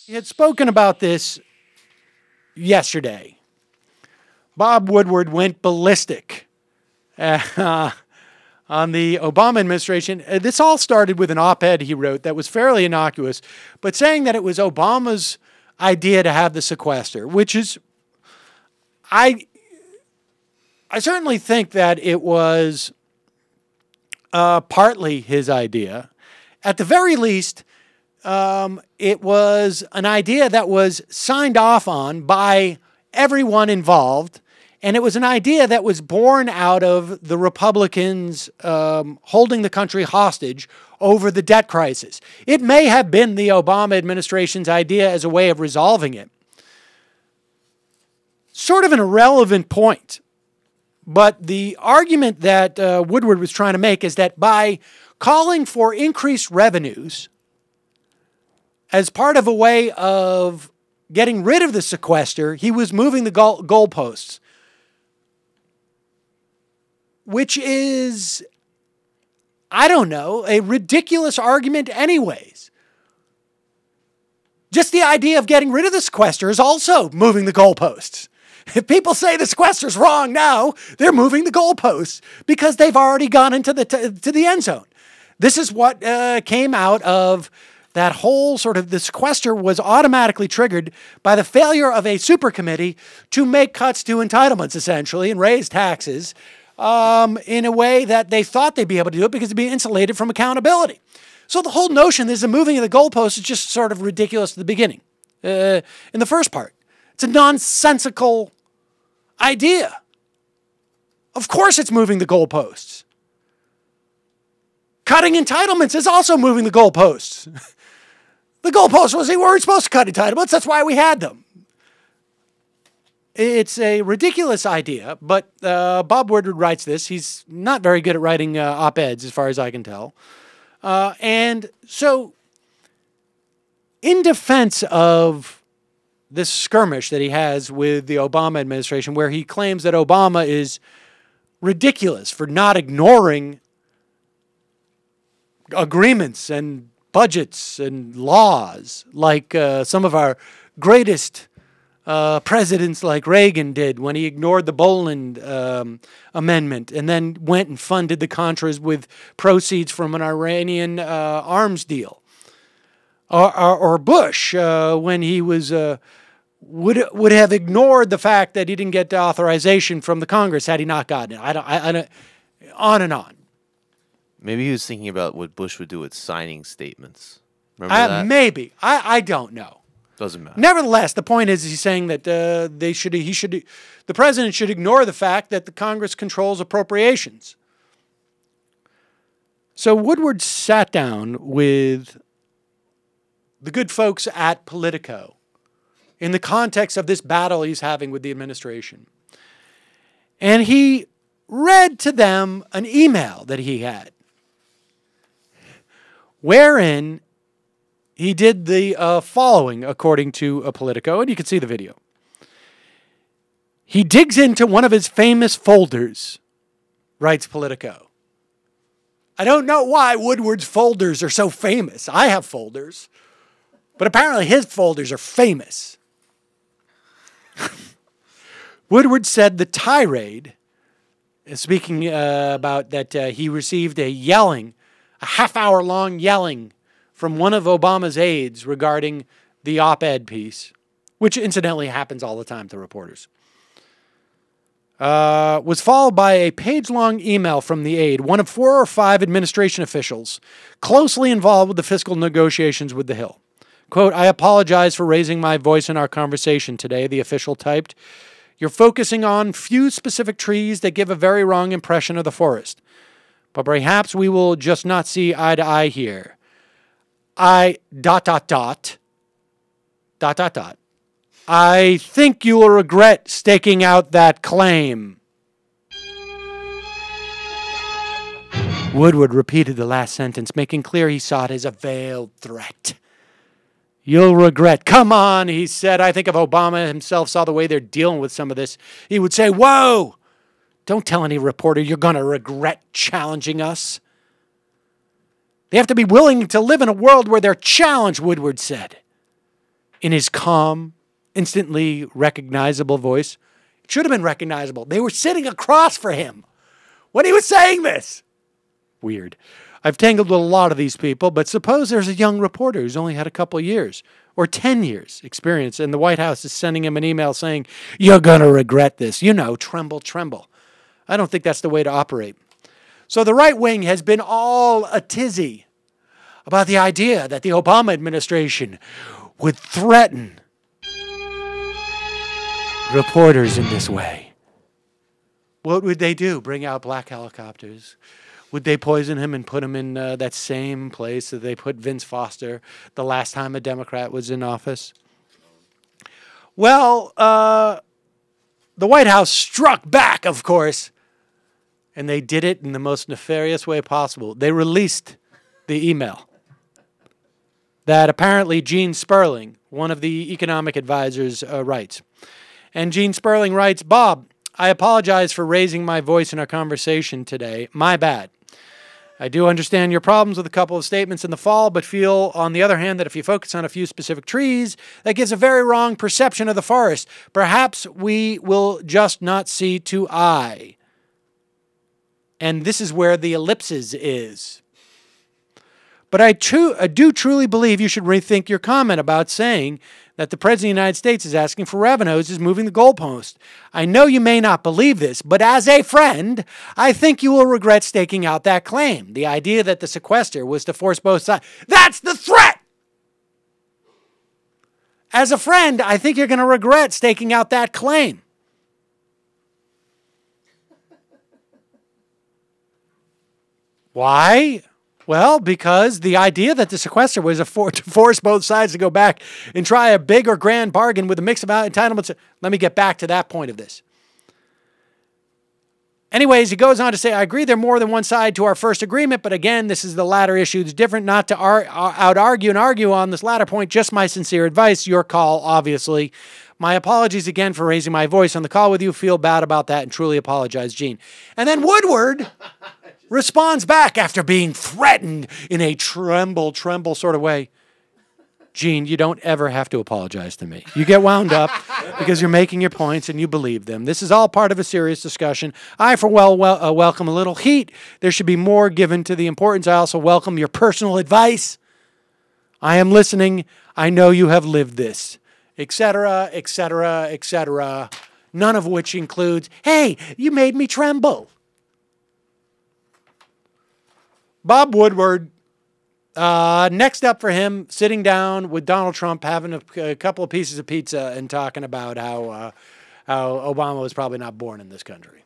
He had spoken about this yesterday. Bob Woodward went ballistic on the Obama administration. This all started with an op-ed he wrote that was fairly innocuous, but saying that it was Obama's idea to have the sequester, which is, I certainly think that it was partly his idea. At the very least, it was an idea that was signed off on by everyone involved, and it was an idea that was born out of the Republicans holding the country hostage over the debt crisis. It may have been the Obama administration's idea as a way of resolving it. Sort of an irrelevant point, but the argument that Woodward was trying to make is that by calling for increased revenues as part of a way of getting rid of the sequester, he was moving the goalposts, which is, I don't know, a ridiculous argument anyways. Just the idea of getting rid of the sequester is also moving the goalposts. If people say the sequester's wrong now, they're moving the goalposts because they've already gone into to the end zone. This is what came out of that whole sort of, the sequester was automatically triggered by the failure of a super committee to make cuts to entitlements, essentially, and raise taxes in a way that they thought they'd be able to do it because it'd be insulated from accountability. So the whole notion there's a moving of the goalposts is just sort of ridiculous at the beginning. In the first part, it's a nonsensical idea. Of course it's moving the goalposts. Cutting entitlements is also moving the goalposts. The goalpost was we weren't supposed to cut entitlements. That's why we had them. It's a ridiculous idea, but Bob Woodward writes this. He's not very good at writing op-eds, as far as I can tell. And so, in defense of this skirmish that he has with the Obama administration, where he claims that Obama is ridiculous for not ignoring agreements and budgets and laws like some of our greatest presidents like Reagan did when he ignored the Boland Amendment and then went and funded the Contras with proceeds from an Iranian arms deal. Or Bush when he was would have ignored the fact that he didn't get the authorization from the Congress had he not gotten it. I don't, on and on. Maybe he was thinking about what Bush would do with signing statements. Remember that? Maybe. I don't know. Doesn't matter. Nevertheless, the point is he's saying that the president should ignore the fact that the Congress controls appropriations. So Woodward sat down with the good folks at Politico in the context of this battle he's having with the administration. And he read to them an email that he had, wherein he did the following, according to Politico, and you can see the video. He digs into one of his famous folders, writes Politico. I don't know why Woodward's folders are so famous. I have folders, but apparently his folders are famous. Woodward said the tirade, speaking about that he received a half-hour-long yelling from one of Obama's aides regarding the op-ed piece, which incidentally happens all the time to reporters, was followed by a page-long email from the aide, one of 4 or 5 administration officials closely involved with the fiscal negotiations with the Hill. Quote, "I apologize for raising my voice in our conversation today," the official typed. "You're focusing on few specific trees that give a very wrong impression of the forest. But perhaps we will just not see eye to eye here. I think you will regret staking out that claim." Woodward repeated the last sentence, making clear he saw it as a veiled threat. "You'll regret." "Come on," he said. I think if Obama himself saw the way they're dealing with some of this, he would say, "Whoa, don't tell any reporter you're going to regret challenging us." They have to be willing to live in a world where they're challenged, Woodward said. in his calm, instantly recognizable voice. It should have been recognizable. They were sitting across from him when he was saying this. Weird. I've tangled with a lot of these people, but suppose there's a young reporter who's only had a couple years or 10 years experience, and the White House is sending him an email saying, you're going to regret this. You know, tremble, tremble. I don't think that's the way to operate. So the right wing has been all a tizzy about the idea that the Obama administration would threaten reporters in this way. What would they do? Bring out black helicopters? Would they poison him and put him in that same place that they put Vince Foster the last time a Democrat was in office? Well, the White House struck back, of course, and they did it in the most nefarious way possible. They released the email that apparently Gene Sperling, one of the economic advisors, writes. And Gene Sperling writes, Bob, I apologize for raising my voice in our conversation today. My bad. I do understand your problems with a couple of statements in the fall, but feel, on the other hand, that if you focus on a few specific trees, that gives a very wrong perception of the forest. Perhaps we will just not see to eye. And this is where the ellipses is. But I do truly believe you should rethink your comment about saying that the President of the United States is asking for revenues, is moving the goalpost. I know you may not believe this, but as a friend, I think you will regret staking out that claim. The idea that the sequester was to force both sides. That's the threat! As a friend, I think you're going to regret staking out that claim. Why? Well, because the idea that the sequester was to force both sides to go back and try a big or grand bargain with a mix of entitlements. Let me get back to that point of this. Anyways, he goes on to say, I agree there more than one side to our first agreement, but again, this is the latter issue. It's different, not to out-argue on this latter point. Just my sincere advice. Your call, obviously. My apologies again for raising my voice on the call with you. Feel bad about that and truly apologize, Gene. And then Woodward responds back after being threatened in a tremble sort of way. Gene, you don't ever have to apologize to me. You get wound up because you're making your points and you believe them. This is all part of a serious discussion. I, for welcome a little heat. There should be more given to the importance. I also welcome your personal advice. I am listening. I know you have lived this, etc., etc., etc., none of which includes, hey, you made me tremble. Bob Woodward, next up for him, sitting down with Donald Trump, having a couple of pieces of pizza and talking about how Obama was probably not born in this country.